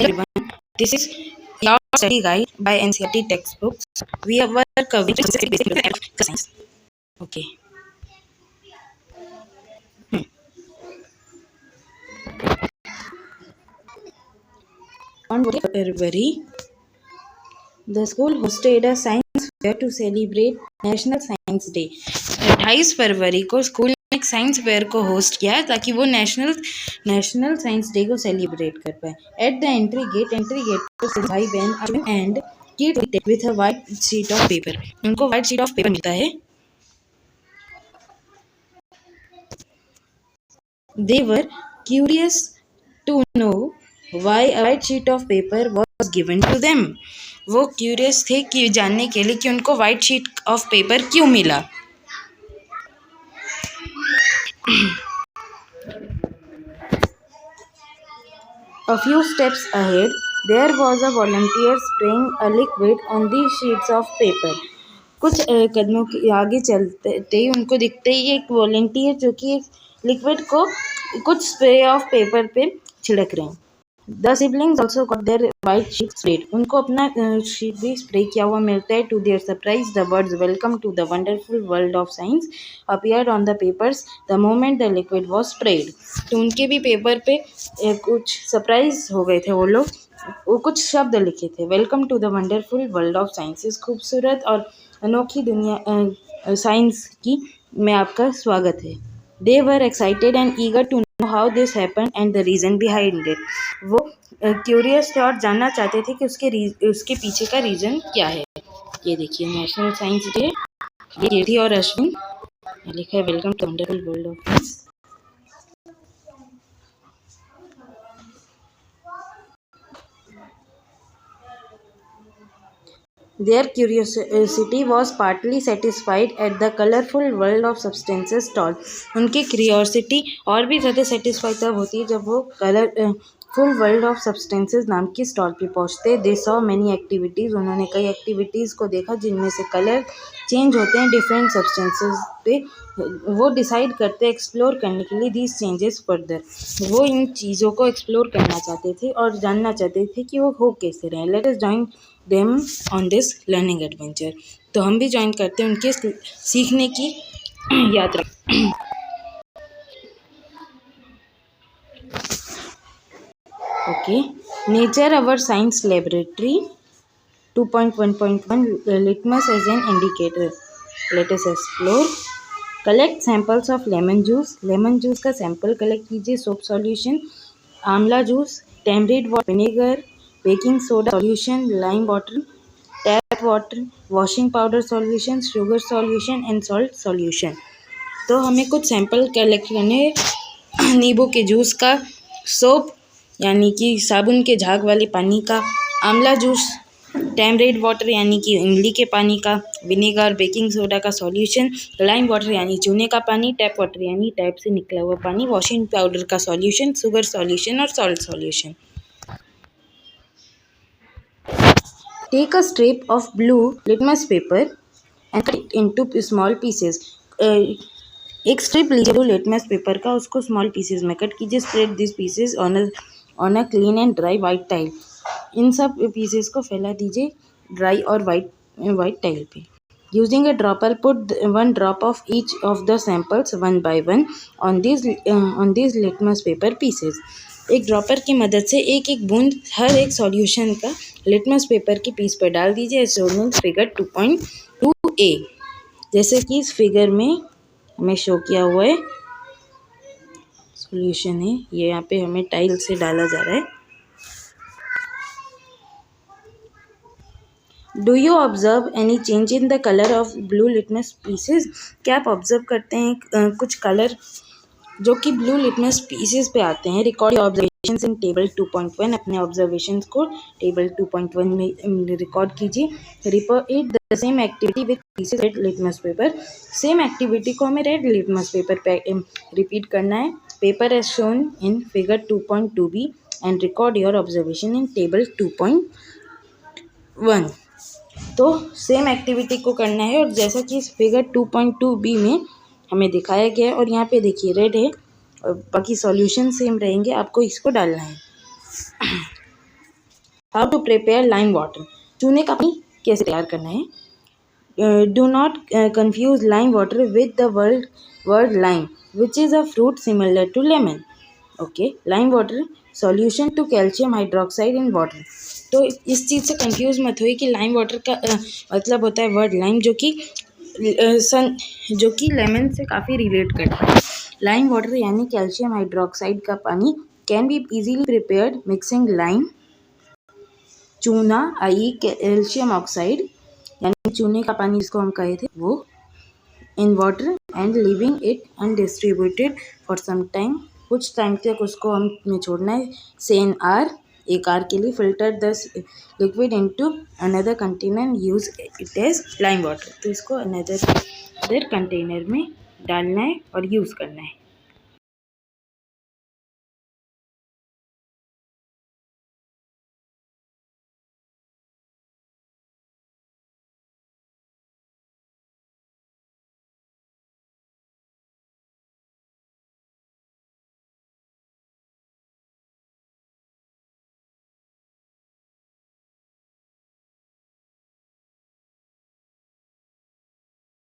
Hello everyone, this is your study guide by NCERT textbooks. We are covering basic science. Okay. On February, the school hosted a science fair to celebrate National Science Day. 28 फरवरी को school ने एक science fair को host किया ताकि वो national science day को celebrate कर पाए. एट द एंट्री गेट पर भाई बहन and kid with a white sheet of paper. उनको वाइट शीट ऑफ पेपर मिलता है. They were curious to know why a white sheet of paper was given to them. वो curious थे कि जानने के लिए कि उनको वाइट शीट ऑफ पेपर क्यों मिला. A few steps ahead, there was a volunteer spraying a liquid on these sheets of paper. कुछ कदमों के आगे चलते ही उनको दिखते ही एक वॉलंटियर जो कि एक लिक्विड को कुछ स्प्रे ऑफ पेपर पे छिड़क रहे हैं. The siblings also got their white sheet spread. उनको अपना शीट भी स्प्रे किया हुआ मिलता है. To their surprise the words welcome to the wonderful world of science appeared on the papers the moment the liquid was spread. तो उनके भी पेपर पे कुछ सरप्राइज हो गए थे वो लोग. वो कुछ शब्द लिखे थे. Welcome to the wonderful world of science. इस खूबसूरत और अनोखी दुनिया साइंस की में आपका स्वागत है. They were excited and eager to know how this happen and the reason behind it. वो क्यूरियस थे और जानना चाहते थे कि उसके पीछे का रीज़न क्या है. ये देखिए नेशनल साइंस डे. ये कीर्ति और अश्विन लिखा है welcome to wonderful world of science. Their curiosity was partly satisfied at the colorful world of substances stall. उनकी क्यूरियोसिटी और भी ज़्यादा सेटिस्फाई तब होती है जब वो कलरफुल वर्ल्ड ऑफ सब्सटेंसेस नाम की स्टॉल पे पहुँचते. They saw many activities. उन्होंने कई एक्टिविटीज़ को देखा जिनमें से कलर चेंज होते हैं डिफरेंट सब्सटेंसेस पे. वो डिसाइड करते एक्सप्लोर करने के लिए दीज चेंजेस फर्दर. वो इन चीज़ों को एक्सप्लोर करना चाहते थे और जानना चाहते थे कि वो हो कैसे रहे. Let us join them on this learning adventure. तो हम भी ज्वाइन करते हैं उनके सीखने की यात्रा. Okay. Nature our science laboratory 2.1.1 litmus as an indicator. Let us explore. Collect samples of lemon juice. Lemon juice का सैंपल कलेक्ट कीजिए. Soap solution, amla juice, tamarind water, vinegar, baking soda solution, lime water, tap water, washing powder solution, sugar solution and salt solution. तो हमें कुछ sample collect करने. नींबू के juice का, soap यानी कि साबुन के झाग वाले पानी का, आंवला जूस, टैमरिंड वाटर यानी कि इमली के पानी का, विनेगर बेकिंग सोडा का सॉल्यूशन, लाइम वाटर यानी चूने का पानी, टैप वाटर यानी टैप से निकला हुआ पानी, वॉशिंग पाउडर का सॉल्यूशन, शुगर सॉल्यूशन और salt solution. Take a strip of blue litmus paper and cut it into small pieces. एक स्ट्रिप लीजिए ब्लू लिटमस पेपर का, उसको स्मॉल पीसेस में कट कीजिए. Spread this pieces on a clean and dry white tile. इन सब pieces को फैला दीजिए ड्राई और वाइट टाइल पे. Using a dropper put 1 drop of each of the samples one by one on these litmus paper pieces. एक dropper की मदद से एक एक बूंद हर एक सॉल्यूशन का लिटमस पेपर की पीस पर डाल दीजिए. Shown figure 2.2a. जैसे कि इस फिगर में हमें शो किया हुआ है सॉल्यूशन है. ये यहाँ पे हमें टाइल से डाला जा रहा है. Do you observe any change in the colour of blue litmus pieces. क्या आप ऑब्जर्व करते हैं कुछ कलर जो कि ब्लू लिटमस पीसेस पे आते हैं. Record your observations in table 2.1. अपने ऑब्जर्वेशंस को टेबल 2.1 में रिकॉर्ड कीजिए. Repeat the same activity with pieces red litmus paper. Same activity को हमें रेड लिटमस पेपर पे रिपीट करना है. Paper as shown in figure 2.2b and record your observations in table 2.1. तो सेम एक्टिविटी को करना है और जैसा कि इस फिगर 2.2b में हमें दिखाया गया है. और यहाँ पे देखिए रेड है और बाकी सॉल्यूशन सेम रहेंगे. आपको इसको डालना है. How to prepare lime water, चूने का पानी कैसे तैयार करना है। Do not confuse lime water with the word lime, which is a fruit similar to lemon. Okay, lime water solution to calcium hydroxide in water. तो इस चीज़ से कंफ्यूज मत होइए कि लाइम वाटर का मतलब होता है वर्ड लाइम, जो कि लेमन से काफ़ी रिलेट करता है। लाइम वाटर यानी कैल्शियम हाइड्रोक्साइड का पानी can be easily prepared mixing lime, चूना आई कैल्शियम ऑक्साइड यानी चूने का पानी जिसको हम कहे थे वो, in water and living it undistributed for some time, कुछ टाइम तक उसको हमें छोड़ना है, सेन आर, एक आर के लिए, filter the liquid into another container, use it as lime water. तो इसको अनदर कंटेनर में डालना है और यूज़ करना है।